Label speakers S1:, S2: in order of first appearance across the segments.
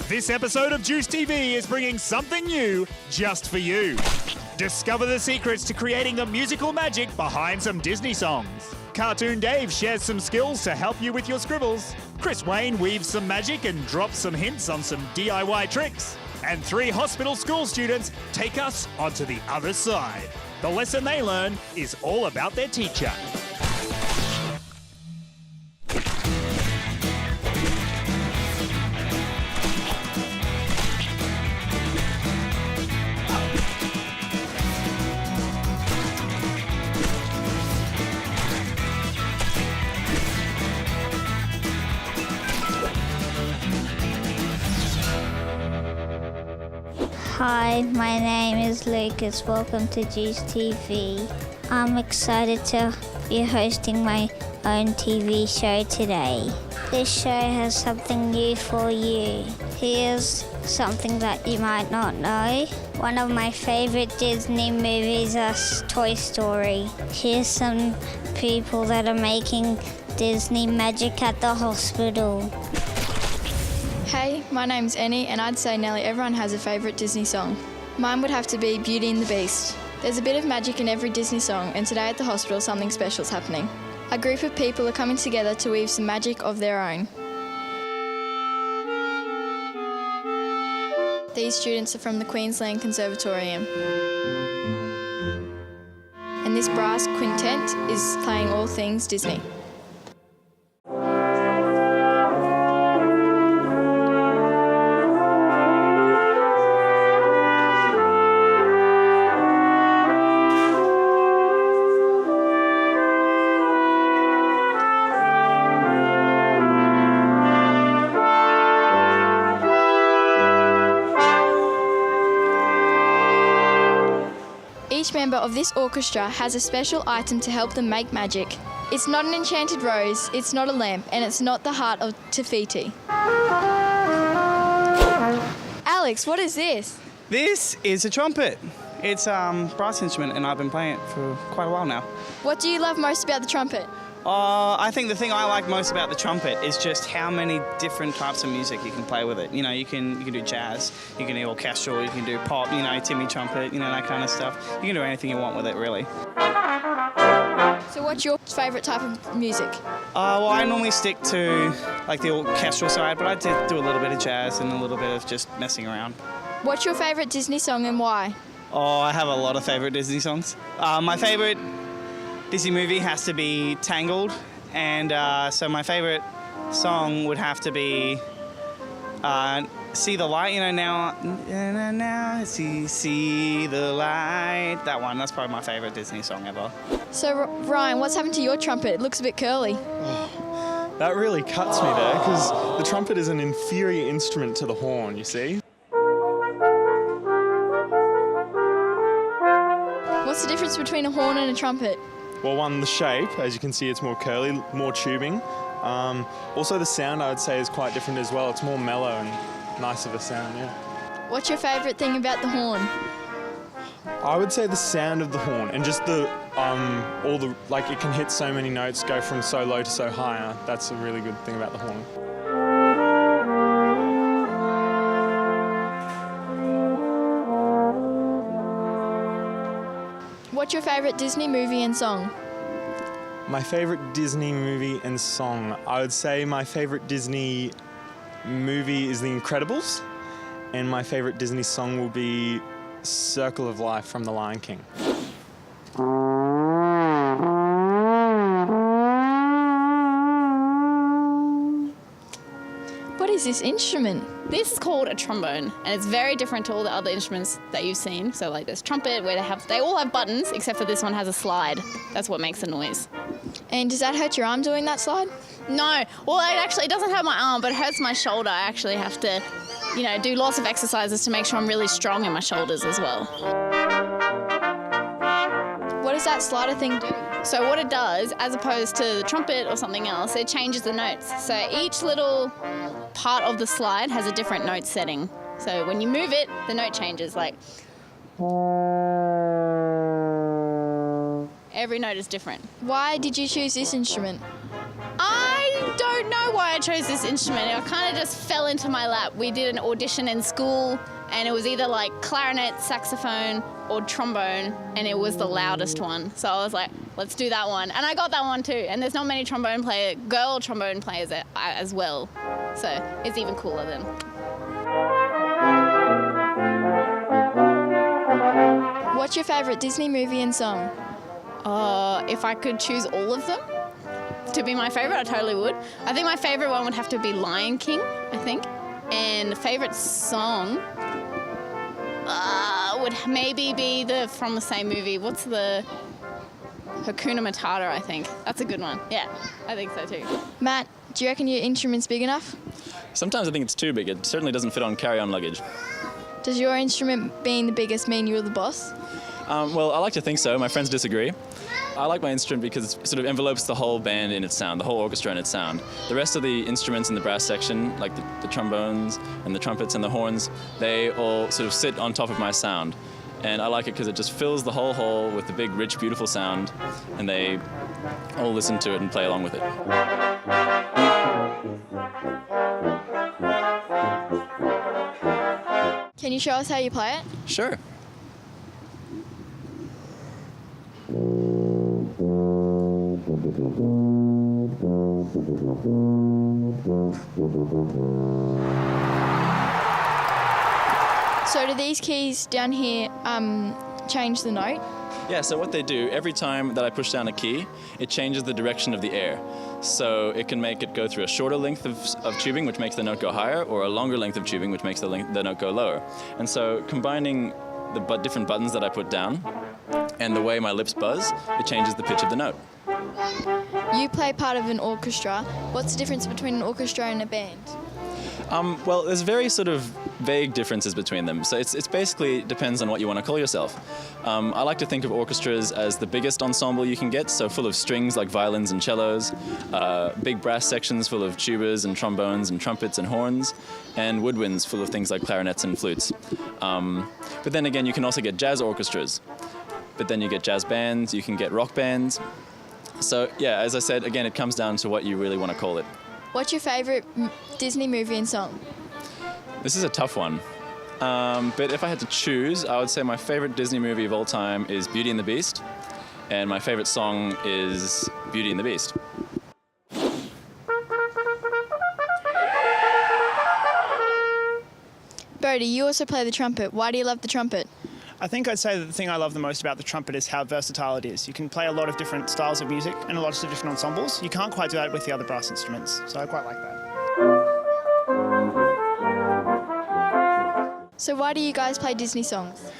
S1: This episode of Juice TV is bringing something new just for you. Discover the secrets to creating the musical magic behind some Disney songs. Cartoon Dave shares some skills to help you with your scribbles. Chris Wayne weaves some magic and drops some hints on some DIY tricks. And 3 hospital school students take us onto the other side. The lesson they learn is all about their teacher.
S2: Hi, my name is Lucas. Welcome to Juice TV. I'm excited to be hosting my own TV show today. This show has something new for you. Here's something that you might not know. One of my favorite Disney movies is Toy Story. Here's some people that are making Disney magic at the hospital.
S3: Hey, my name's Annie and I'd say nearly everyone has a favourite Disney song. Mine would have to be Beauty and the Beast. There's a bit of magic in every Disney song and today at the hospital something special's happening. A group of people are coming together to weave some magic of their own. These students are from the Queensland Conservatorium. And this brass quintet is playing all things Disney. Each member of this orchestra has a special item to help them make magic. It's not an enchanted rose, it's not a lamp, and it's not the heart of Tafiti. Alex, what is this?
S4: This is a trumpet. It's a brass instrument and I've been playing it for quite a while now.
S3: What do you love most about the trumpet?
S4: I think the thing I like most about the trumpet is just how many different types of music you can play with it. You know, you can do jazz, you can do orchestral, you can do pop, you know, Timmy trumpet, you know, that kind of stuff. You can do anything you want with it, really.
S3: So what's your favourite type of music?
S4: Well, I normally stick to like the orchestral side, but I did do a little bit of jazz and a little bit of just messing around.
S3: What's your favourite Disney song and why?
S4: Oh, I have a lot of favourite Disney songs. My favourite Disney movie has to be Tangled, and so my favourite song would have to be See the Light, you know, now, see the light. That one, that's probably my favourite Disney song ever.
S3: So Ryan, what's happened to your trumpet? It looks a bit curly.
S5: That really cuts me there, because the trumpet is an inferior instrument to the horn, you see?
S3: What's the difference between a horn and a trumpet?
S5: Well, one, the shape, as you can see, it's more curly, more tubing. Also, the sound, I would say, is quite different as well. It's more mellow and nice of a sound, yeah.
S3: What's your favourite thing about the horn?
S5: I would say the sound of the horn and just the, like it can hit so many notes, go from so low to so high. That's a really good thing about the horn.
S3: What's your favourite Disney movie and song?
S5: My favourite Disney movie and song, I would say my favourite Disney movie is The Incredibles, and my favourite Disney song will be Circle of Life from The Lion King.
S3: What is this instrument?
S6: This is called a trombone, and it's very different to all the other instruments that you've seen. So like there's trumpet where they all have buttons, except for this one has a slide. That's what makes the noise.
S3: And does that hurt your arm doing that slide?
S6: No, well it doesn't hurt my arm, but it hurts my shoulder. I actually have to, you know, do lots of exercises to make sure I'm really strong in my shoulders as well.
S3: What does that slider thing do?
S6: So what it does, as opposed to the trumpet or something else, it changes the notes. So each little part of the slide has a different note setting. So when you move it, the note changes, like every note is different.
S3: Why did you choose this instrument?
S6: I don't don't know why I chose this instrument. It kind of just fell into my lap. We did an audition in school, and it was either like clarinet, saxophone, or trombone, and it was the loudest one. So I was like, let's do that one. And I got that one too. And there's not many girl trombone players as well. So it's even cooler then.
S3: What's your favourite Disney movie and song?
S6: If I could choose all of them to be my favourite, I totally would. I think my favourite one would have to be Lion King, I think. And favourite song would maybe be from the same movie. What's the Hakuna Matata, I think. That's a good one. Yeah, I think so too.
S3: Matt, do you reckon your instrument's big enough?
S7: Sometimes I think it's too big. It certainly doesn't fit on carry-on luggage.
S3: Does your instrument being the biggest mean you're the boss?
S7: Well, I like to think so. My friends disagree. I like my instrument because it sort of envelopes the whole band in its sound, the whole orchestra in its sound. The rest of the instruments in the brass section, like the trombones and the trumpets and the horns, they all sort of sit on top of my sound. And I like it because it just fills the whole hall with the big, rich, beautiful sound, and they all listen to it and play along with it.
S3: Can you show us how you play it?
S7: Sure.
S3: So do these keys down here change the note?
S7: Yeah, so what they do, every time that I push down a key, it changes the direction of the air. So it can make it go through a shorter length of tubing, which makes the note go higher, or a longer length of tubing, which makes the note go lower. And so combining the different buttons that I put down and the way my lips buzz, it changes the pitch of the note.
S3: You play part of an orchestra. What's the difference between an orchestra and a band?
S7: Well, there's very sort of vague differences between them. So it's basically depends on what you want to call yourself. I like to think of orchestras as the biggest ensemble you can get, so full of strings like violins and cellos, big brass sections full of tubas and trombones and trumpets and horns, and woodwinds full of things like clarinets and flutes. But then again, you can also get jazz orchestras. But then you get jazz bands, you can get rock bands. So yeah, as I said, again, it comes down to what you really want to call it.
S3: What's your favourite Disney movie and song?
S7: This is a tough one. But if I had to choose, I would say my favorite Disney movie of all time is Beauty and the Beast. And my favorite song is Beauty and the Beast.
S3: Bodhi, you also play the trumpet. Why do you love the trumpet?
S8: I think I'd say that the thing I love the most about the trumpet is how versatile it is. You can play a lot of different styles of music and a lot of different ensembles. You can't quite do that with the other brass instruments, so I quite like that.
S3: So why do you guys play Disney songs?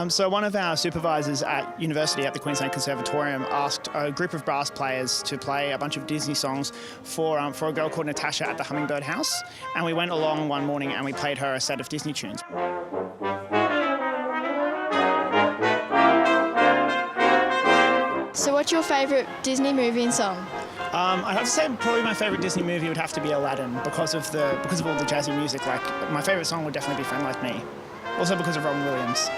S8: So one of our supervisors at university at the Queensland Conservatorium asked a group of brass players to play a bunch of Disney songs for a girl called Natasha at the Hummingbird House. And we went along one morning and we played her a set of Disney tunes.
S3: So what's your favourite Disney movie and song?
S8: I'd have to say probably my favourite Disney movie would have to be Aladdin because of all the jazzy music. Like my favourite song would definitely be Friend Like Me. Also because of Robin Williams.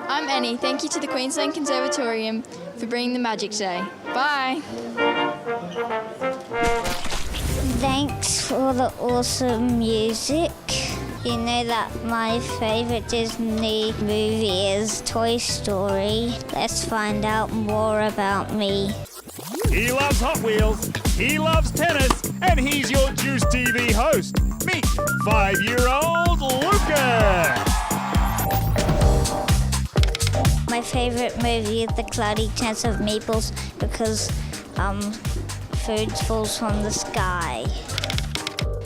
S3: I'm Annie. Thank you to the Queensland Conservatorium for bringing the magic today. Bye.
S2: Thanks for the awesome music. You know that my favourite Disney movie is Toy Story. Let's find out more about me.
S1: He loves Hot Wheels, he loves tennis, and he's your Juice TV host. Meet 5-year-old Lucas.
S2: My favourite movie is The Cloudy Chance of Meatballs because food falls from the sky.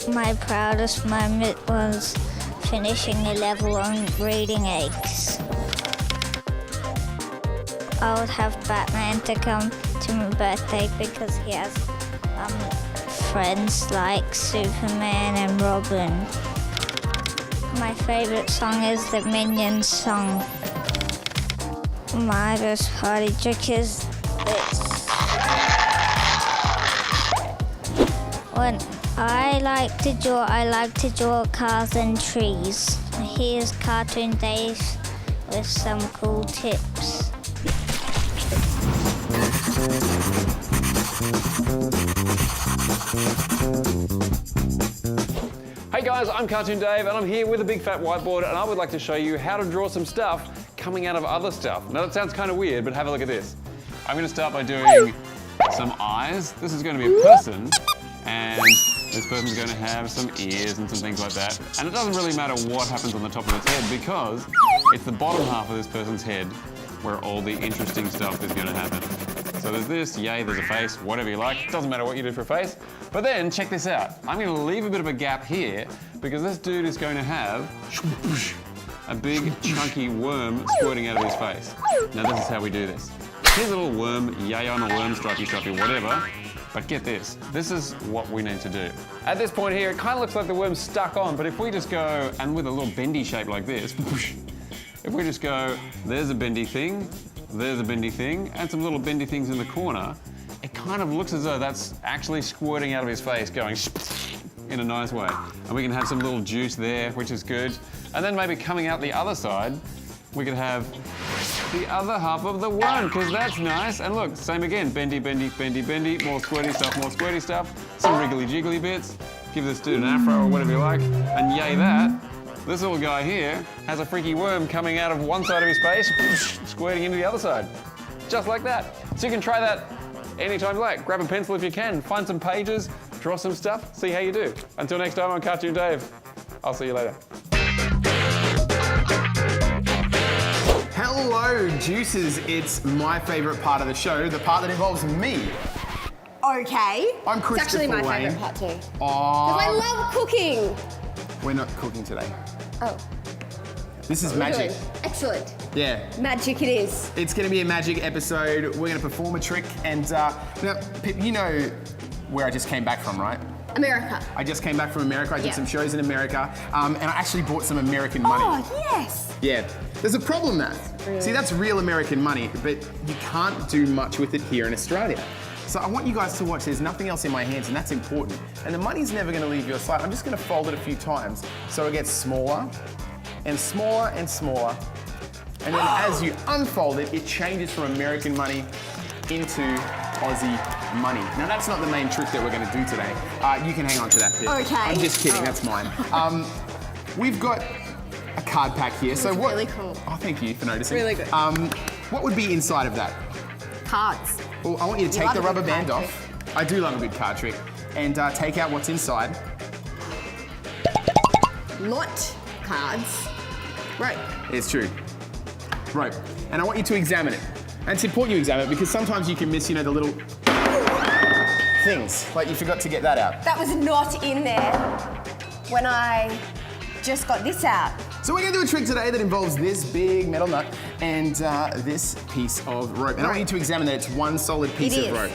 S2: My proudest moment was finishing a level on reading eggs. I would have Batman to come to my birthday because he has friends like Superman and Robin. My favourite song is the Minions song. My best party trick is this. When I like to draw cars and trees. Here's Cartoon Dave with some cool tips.
S9: Hey guys, I'm Cartoon Dave and I'm here with a big fat whiteboard and I would like to show you how to draw some stuff coming out of other stuff. Now that sounds kind of weird, but have a look at this. I'm going to start by doing some eyes. This is going to be a person and this person's going to have some ears and some things like that. And it doesn't really matter what happens on the top of its head because it's the bottom half of this person's head where all the interesting stuff is going to happen. So there's this, yay, there's a face, whatever you like. Doesn't matter what you do for a face. But then, check this out. I'm going to leave a bit of a gap here because this dude is going to have a big, chunky worm squirting out of his face. Now this is how we do this. Here's a little worm, yay on a worm, stripey, whatever. But get this, this is what we need to do. At this point here, it kind of looks like the worm's stuck on, but if we just go, and with a little bendy shape like this, if we just go, there's a bendy thing, there's a bendy thing, and some little bendy things in the corner, it kind of looks as though that's actually squirting out of his face, going in a nice way. And we can have some little juice there, which is good. And then maybe coming out the other side, we could have the other half of the worm, because that's nice. And look, same again, bendy, bendy, bendy, bendy, more squirty stuff, some wriggly jiggly bits. Give this dude an afro or whatever you like, and yay that. This little guy here has a freaky worm coming out of one side of his face, squirting into the other side. Just like that. So you can try that anytime you like. Grab a pencil if you can, find some pages, draw some stuff, see how you do. Until next time, I'm Cartoon Dave. I'll see you later.
S10: Hello, Juicers. It's my favourite part of the show, the part that involves me.
S11: Okay.
S10: I'm Christopher
S11: It's actually my
S10: Wayne.
S11: favourite part too. Because
S10: Oh,
S11: I love cooking.
S10: we're not cooking today.
S11: Oh.
S10: This is
S11: We're
S10: magic.
S11: doing. Excellent.
S10: Yeah.
S11: Magic it is.
S10: It's going to be a magic episode. We're going to perform a trick. And now, Pip, you know where I just came back from, right?
S11: America.
S10: I just came back from America. I did
S11: Yeah.
S10: some shows in America. And I actually bought some American money.
S11: Oh, yes.
S10: Yeah. There's a problem there.
S11: Really?
S10: See, that's real American money, but you can't do much with it here in Australia. So I want you guys to watch. There's nothing else in my hands, and that's important. And the money's never going to leave your sight. I'm just going to fold it a few times so it gets smaller and smaller and smaller. And then as you unfold it, it changes from American money into Aussie money. Now that's not the main trick that we're going to do today. You can hang on to that bit.
S11: Okay.
S10: I'm just kidding. That's mine. We've got a card pack here. So what?
S11: Really cool.
S10: Oh, thank you for noticing.
S11: Really good.
S10: What would be inside of that?
S11: Cards.
S10: Well, I want you to take
S11: love
S10: the
S11: a good
S10: rubber band
S11: card
S10: off. I do love a good card trick. And take out what's inside.
S11: Not cards. Right.
S10: It's true. Rope. And I want you to examine it. And it's important you examine it because sometimes you can miss, the little things. Like you forgot to get that out.
S11: That was not in there when I just got this out.
S10: So we're going to do a trick today that involves this big metal nut and this piece of rope. And I want you to examine that it's one solid piece of rope.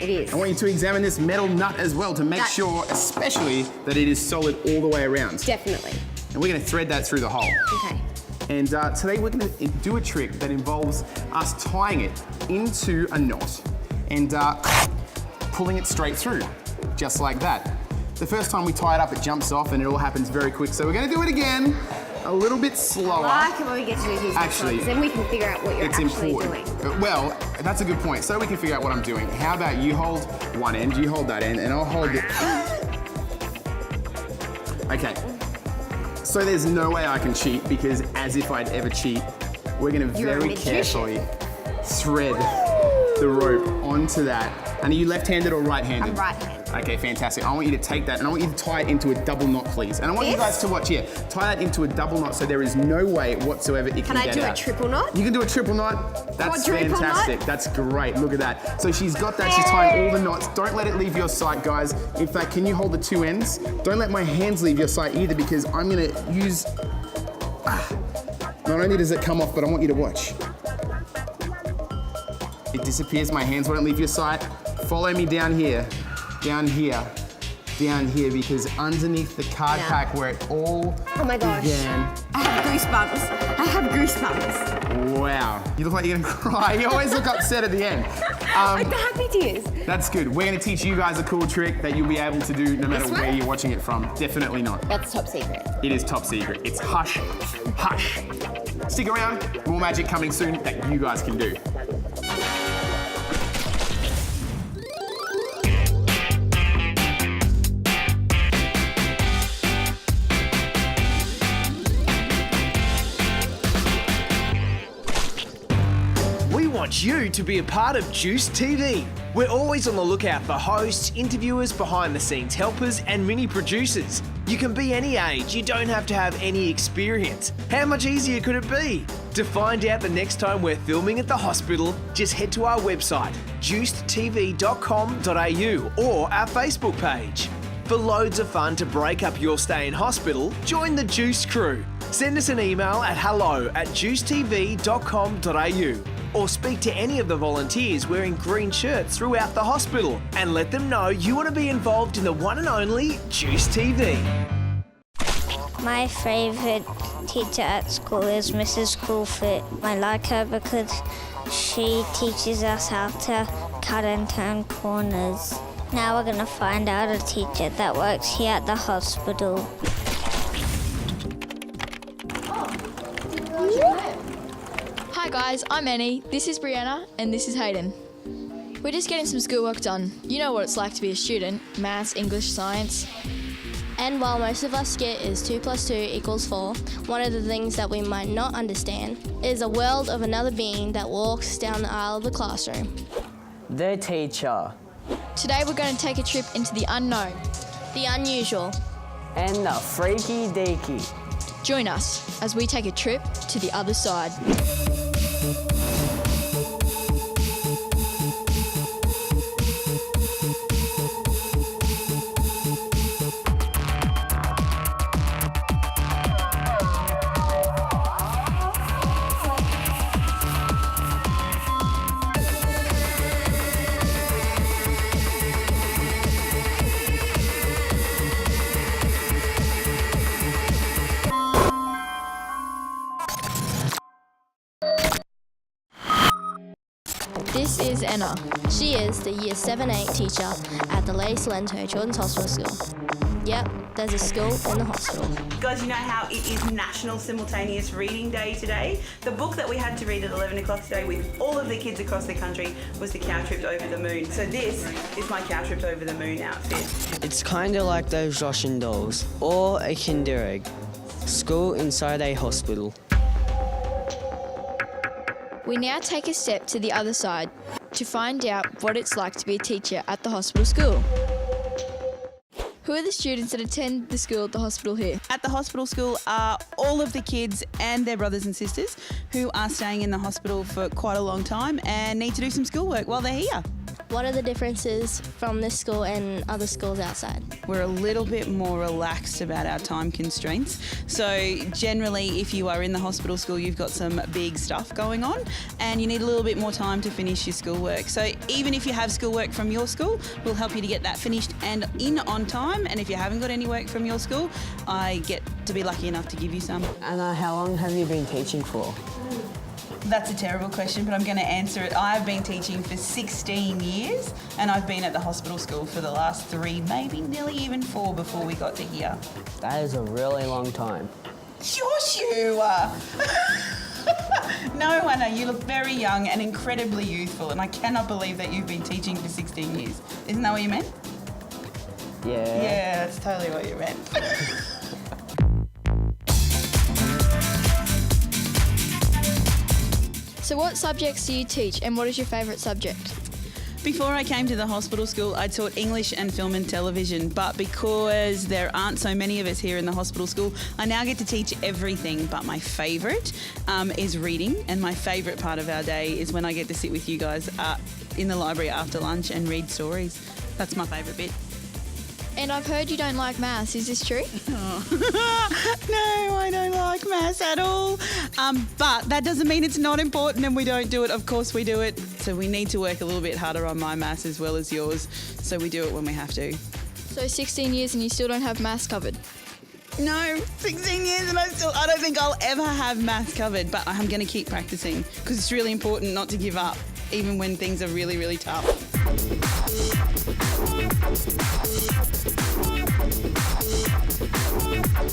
S11: It is.
S10: I want you to examine this metal nut as well to make sure, especially, that it is solid all the way around.
S11: Definitely.
S10: And we're going to thread that through the hole.
S11: Okay.
S10: And today we're going to do a trick that involves us tying it into a knot and pulling it straight through, just like that. The first time we tie it up, it jumps off and it all happens very quick. So we're going to do it again, a little bit slower.
S11: I like it when we get to do these
S10: Actually,
S11: because then we can figure out what you're
S10: it's
S11: actually
S10: important.
S11: doing.
S10: Well, that's a good point. So we can figure out what I'm doing. How about you hold one end, you hold that end, and I'll hold it. Okay. So there's no way I can cheat because as if I'd ever cheat, we're going to
S11: You're a
S10: very
S11: magician.
S10: carefully thread the rope onto that. And are you left-handed or right-handed?
S11: I'm right-handed.
S10: Okay, fantastic. I want you to take that and I want you to tie it into a double knot, please. And I want you guys to watch here. Tie that into a double knot so there is no way whatsoever it can get out.
S11: Can I do a triple knot?
S10: You can do a triple knot. That's
S11: Quadruple
S10: fantastic.
S11: knot?
S10: That's great. Look at that. So she's got that. She's tying all the knots. Don't let it leave your sight, guys. In fact, can you hold the two ends? Don't let my hands leave your sight either because I'm going to use... Not only does it come off, but I want you to watch. It disappears. My hands won't leave your sight. follow me down here, down here, down here, because underneath the card pack where it all
S11: Oh my gosh.
S10: began.
S11: I have goosebumps. I have goosebumps.
S10: Wow, you look like you're gonna cry. You always look upset at the end.
S11: Like the happy tears.
S10: That's good. We're gonna teach you guys a cool trick that you'll be able to do no matter
S11: This one?
S10: where you're watching it from. Definitely not.
S11: That's top secret.
S10: It is top secret. It's hush, hush. Stick around, more magic coming soon that you guys can do.
S12: We want you to be a part of Juice TV. We're always on the lookout for hosts, interviewers, behind the scenes helpers, and mini producers. You can be any age, you don't have to have any experience. How much easier could it be? To find out the next time we're filming at the hospital, just head to our website, juicedtv.com.au, or our Facebook page. For loads of fun to break up your stay in hospital, join the Juice crew. Send us an email at hello@juicetv.com.au. or speak to any of the volunteers wearing green shirts throughout the hospital and let them know you want to be involved in the one and only Juice TV.
S2: My favourite teacher at school is Mrs. Coolfoot. I like her because she teaches us how to cut and turn corners. Now we're going to find out a teacher that works here at the hospital.
S3: Hi guys, I'm Annie, this is Brianna, and this is Hayden. We're just getting some schoolwork done. You know what it's like to be a student, maths, English, science.
S13: And while most of us get is 2 + 2 = 4, one of the things that we might not understand is a world of another being that walks down the aisle of the classroom.
S14: The teacher.
S3: Today we're going to take a trip into the unknown.
S13: The unusual.
S14: And the freaky deaky.
S3: Join us as we take a trip to the other side. This is Anna.
S13: She is the Year 7-8 teacher at the Lady Salento Children's Hospital School. Yep, there's a school in the hospital.
S15: Guys, you know how it is National Simultaneous Reading Day today? The book that we had to read at 11 o'clock today with all of the kids across the country was The Cow Tripped Over the Moon. So this is my Cow Tripped Over the Moon outfit.
S14: It's kind of like those Russian dolls or a Kinder Egg. School inside a hospital.
S3: We now take a step to the other side to find out what it's like to be a teacher at the hospital school. Who are the students that attend the school at the hospital here?
S16: At the hospital school are all of the kids and their brothers and sisters who are staying in the hospital for quite a long time and need to do some schoolwork while they're here.
S13: What are the differences from this school and other schools outside?
S16: We're a little bit more relaxed about our time constraints. So generally, if you are in the hospital school, you've got some big stuff going on and you need a little bit more time to finish your schoolwork. So even if you have schoolwork from your school, we'll help you to get that finished and in on time. And if you haven't got any work from your school, I get to be lucky enough to give you some.
S14: Anna, how long have you been teaching for?
S16: That's a terrible question, but I'm going to answer it. I've been teaching for 16 years and I've been at the hospital school for the last 3, maybe nearly even 4 before we got to here.
S14: That is a really long time.
S16: Shush you! No, Anna, you look very young and incredibly youthful and I cannot believe that you've been teaching for 16 years. Isn't that what you meant?
S14: Yeah.
S16: Yeah, that's totally what you meant.
S3: So what subjects do you teach and what is your favourite subject?
S16: Before I came to the hospital school, I taught English and film and television, but because there aren't so many of us here in the hospital school, I now get to teach everything. But my favourite is reading, and my favourite part of our day is when I get to sit with you guys in the library after lunch and read stories. That's my favourite bit.
S3: And I've heard you don't like maths. Is this true?
S16: No, I don't like maths at all. But that doesn't mean it's not important and we don't do it. Of course we do it. So we need to work a little bit harder on my maths as well as yours. So we do it when we have to.
S3: So 16 years and you still don't have maths covered?
S16: No, 16 years and I don't think I'll ever have maths covered. But I'm going to keep practicing because it's really important not to give up, even when things are really, really tough.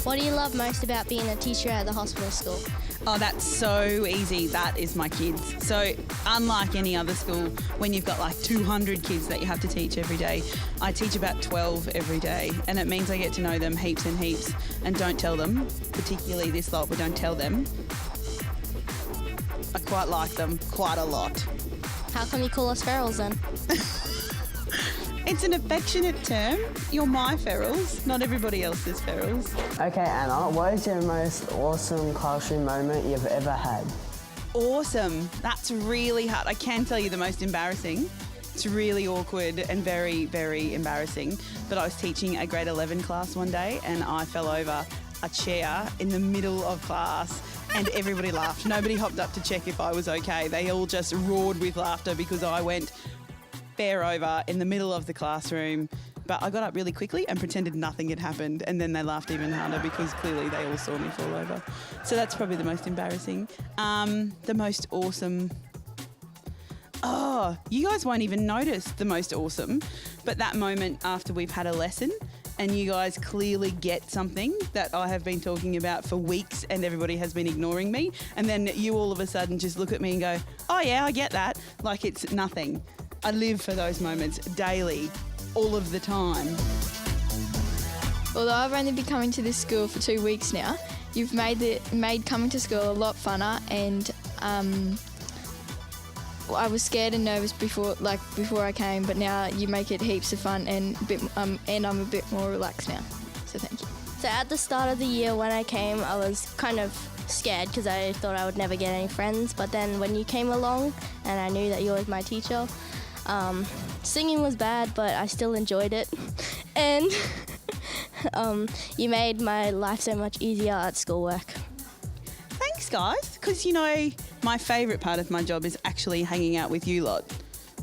S13: What do you love most about being a teacher at the hospital school?
S16: Oh, that's so easy. That is my kids. So unlike any other school, when you've got like 200 kids that you have to teach every day, I teach about 12 every day. And it means I get to know them heaps and heaps and don't tell them, particularly this lot, we don't tell them. I quite like them quite a lot.
S13: How come you call us ferals then?
S16: It's an affectionate term. You're my ferals, not everybody else's ferals.
S14: Okay, Anna, what is your most awesome classroom moment you've ever had?
S16: Awesome. That's really hard. I can tell you the most embarrassing. It's really awkward and very, very embarrassing. But I was teaching a grade 11 class one day and I fell over a chair in the middle of class and everybody laughed. Nobody hopped up to check if I was okay. They all just roared with laughter because I went bare over in the middle of the classroom. But I got up really quickly and pretended nothing had happened, and then they laughed even harder because clearly they all saw me fall over. So that's probably the most embarrassing. The most awesome... Oh, you guys won't even notice the most awesome, but that moment after we've had a lesson and you guys clearly get something that I have been talking about for weeks and everybody has been ignoring me, and then you all of a sudden just look at me and go, oh yeah, I get that, like it's nothing. I live for those moments daily, all of the time.
S3: Although I've only been coming to this school for 2 weeks now, you've made coming to school a lot funner, and I was scared and nervous before I came, but now you make it heaps of fun and I'm a bit more relaxed now. So thank you.
S13: So at the start of the year when I came, I was kind of scared because I thought I would never get any friends, but then when you came along and I knew that you were my teacher, singing was bad, but I still enjoyed it. And you made my life so much easier at schoolwork.
S16: Thanks, guys, because, you know, my favourite part of my job is actually hanging out with you lot.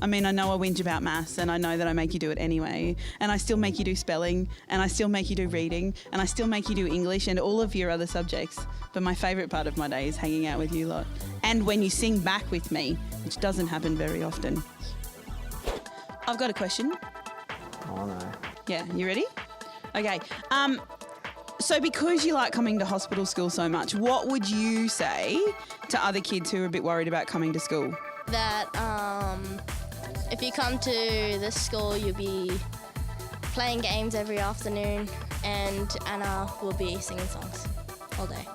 S16: I mean, I know I whinge about maths and I know that I make you do it anyway, and I still make you do spelling, and I still make you do reading, and I still make you do English and all of your other subjects. But my favourite part of my day is hanging out with you lot. And when you sing back with me, which doesn't happen very often. I've got a question.
S14: Oh no.
S16: Yeah, you ready? Okay. So because you like coming to hospital school so much, what would you say to other kids who are a bit worried about coming to school?
S13: That if you come to this school, you'll be playing games every afternoon, and Anna will be singing songs all day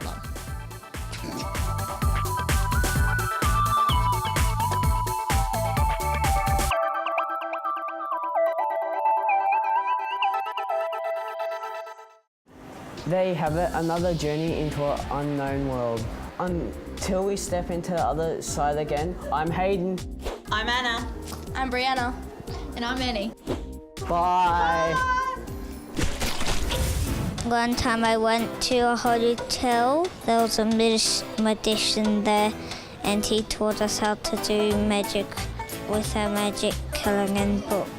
S13: long.
S14: There you have it, another journey into an unknown world. Until we step into the other side again, I'm Hayden.
S6: I'm Anna.
S13: I'm Brianna.
S3: And I'm Annie.
S14: Bye.
S2: One time I went to a hotel. There was a magician there, and he taught us how to do magic with a magic colouring book.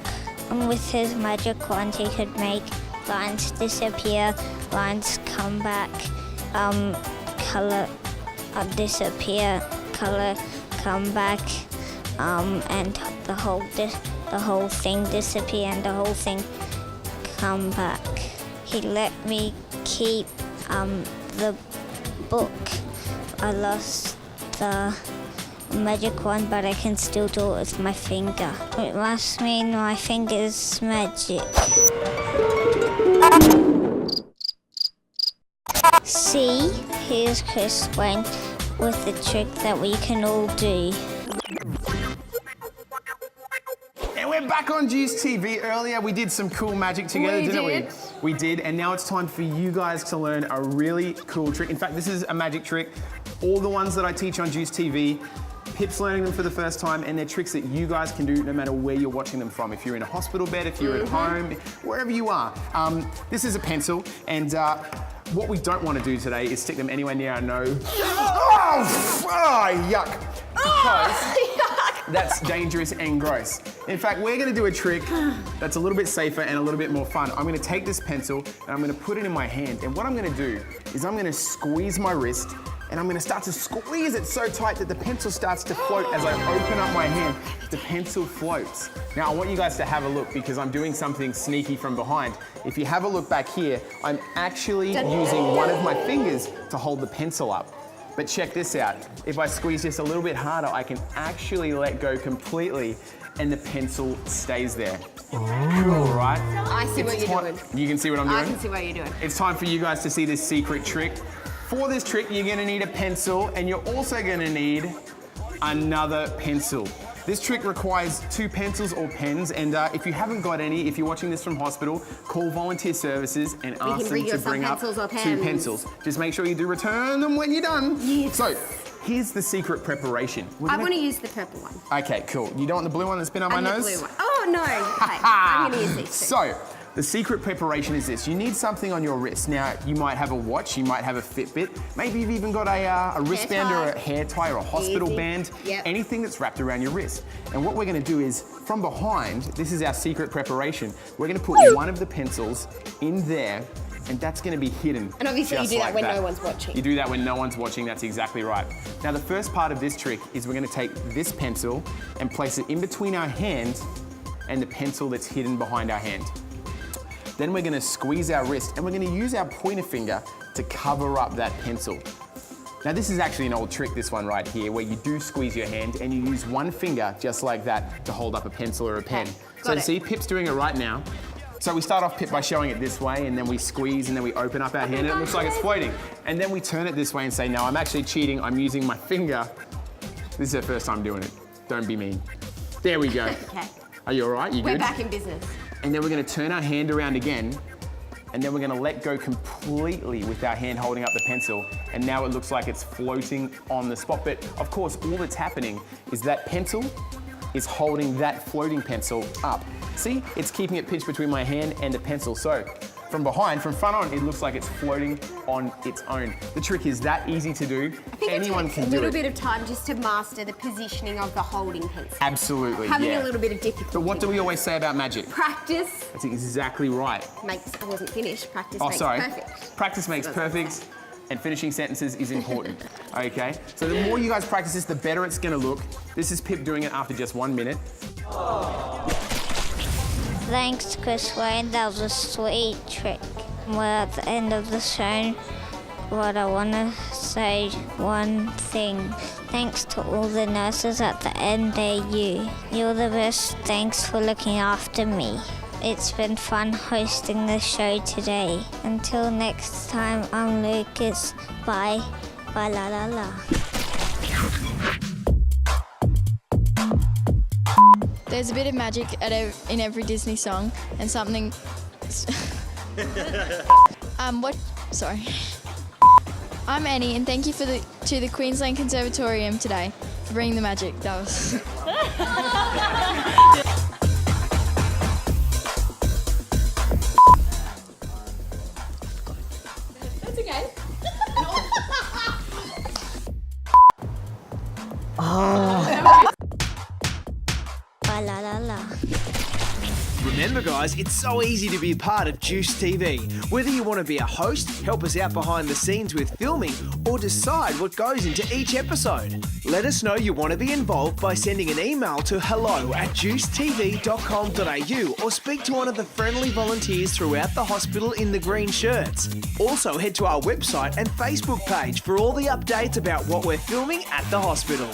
S2: And with his magic wand, he could make lines disappear, lines come back, colour disappear, colour come back, and the whole thing disappear and the whole thing come back. He let me keep the book. I lost the magic wand, but I can still do it with my finger. It must mean my finger's magic. See, here's Chris Wayne with the trick that we can all do.
S10: And we're back on Juice TV. Earlier we did some cool magic together, didn't we? We did, and now it's time for you guys to learn a really cool trick. In fact, this is a magic trick. All the ones that I teach on Juice TV, Pip's learning them for the first time, and they're tricks that you guys can do no matter where you're watching them from. If you're in a hospital bed, if you're at home, wherever you are. This is a pencil, and what we don't want to do today is stick them anywhere near our nose. Yuck. Because that's dangerous and gross. In fact, we're going to do a trick that's a little bit safer and a little bit more fun. I'm going to take this pencil and I'm going to put it in my hand, and what I'm going to do is I'm going to squeeze my wrist, and I'm going to start to squeeze it so tight that the pencil starts to float. As I open up my hand, the pencil floats. Now, I want you guys to have a look because I'm doing something sneaky from behind. If you have a look back here, I'm actually using one of my fingers to hold the pencil up. But check this out. If I squeeze just a little bit harder, I can actually let go completely and the pencil stays there. Cool, right?
S11: I see what you're doing.
S10: You can see what I'm doing?
S11: I can see what you're doing.
S10: It's time for you guys to see this secret trick. For this trick, you're gonna need a pencil, and you're also gonna need another pencil. This trick requires 2 pencils or pens, and if you haven't got any, if you're watching this from hospital, call volunteer services and ask them to bring up 2 pencils. Just make sure you do return them when you're done.
S11: Yes.
S10: So, here's the secret preparation.
S11: I want to use the purple one.
S10: Okay, cool. You don't want the blue one that's been on my nose?
S11: The blue one. Oh, no. Okay, I'm going to use these 2.
S10: So, the secret preparation is this. You need something on your wrist. Now, you might have a watch, you might have a Fitbit, maybe you've even got a wristband or a hair tie or a hospital band, anything that's wrapped around your wrist. And what we're gonna do is, from behind, this is our secret preparation, we're gonna put one of the pencils in there, and that's gonna be hidden.
S11: And obviously you do that when no one's watching.
S10: You do that when no one's watching, that's exactly right. Now, the first part of this trick is we're gonna take this pencil and place it in between our hand and the pencil that's hidden behind our hand. Then we're gonna squeeze our wrist and we're gonna use our pointer finger to cover up that pencil. Now this is actually an old trick, this one right here, where you do squeeze your hand and you use one finger just like that to hold up a pencil or a pen. So see, Pip's doing it right now. So we start off, Pip, by showing it this way, and then we squeeze and then we open up our hand and it looks like it's floating. And then we turn it this way and say, no, I'm actually cheating, I'm using my finger. This is her first time doing it. Don't be mean. There we go.
S11: Okay.
S10: Are you all right? You good?
S11: We're back in business.
S10: And then we're gonna turn our hand around again, and then we're gonna let go completely with our hand holding up the pencil, and now it looks like it's floating on the spot. But of course, all that's happening is that pencil is holding that floating pencil up. See, it's keeping it pinched between my hand and the pencil. So from behind, from front on, it looks like it's floating on its own. The trick is that easy to do. Anyone can do it.
S11: A little bit of time just to master the positioning of the holding pencil.
S10: Absolutely,
S11: Having a little bit of difficulty.
S10: But what do we always say about magic?
S11: Practice.
S10: That's exactly right.
S11: I wasn't finished. Practice makes perfect.
S10: Practice makes perfect, and finishing sentences is important, okay? So the more you guys practice this, the better it's gonna look. This is Pip doing it after just 1 minute.
S2: Thanks, Chris Wayne. That was a sweet trick. We're at the end of the show, but I want to say one thing. Thanks to all the nurses at the NAU. You're the best. Thanks for looking after me. It's been fun hosting the show today. Until next time, I'm Lucas. Bye. Bye la la la.
S3: There's a bit of magic in every Disney song, and something. Sorry. I'm Annie, and thank you to the Queensland Conservatorium today for bringing the magic. That was.
S11: That's okay.
S2: La la la.
S12: Remember guys, it's so easy to be a part of Juice TV. Whether you want to be a host, help us out behind the scenes with filming, or decide what goes into each episode. Let us know you want to be involved by sending an email to hello@juicetv.com.au or speak to one of the friendly volunteers throughout the hospital in the green shirts. Also head to our website and Facebook page for all the updates about what we're filming at the hospital.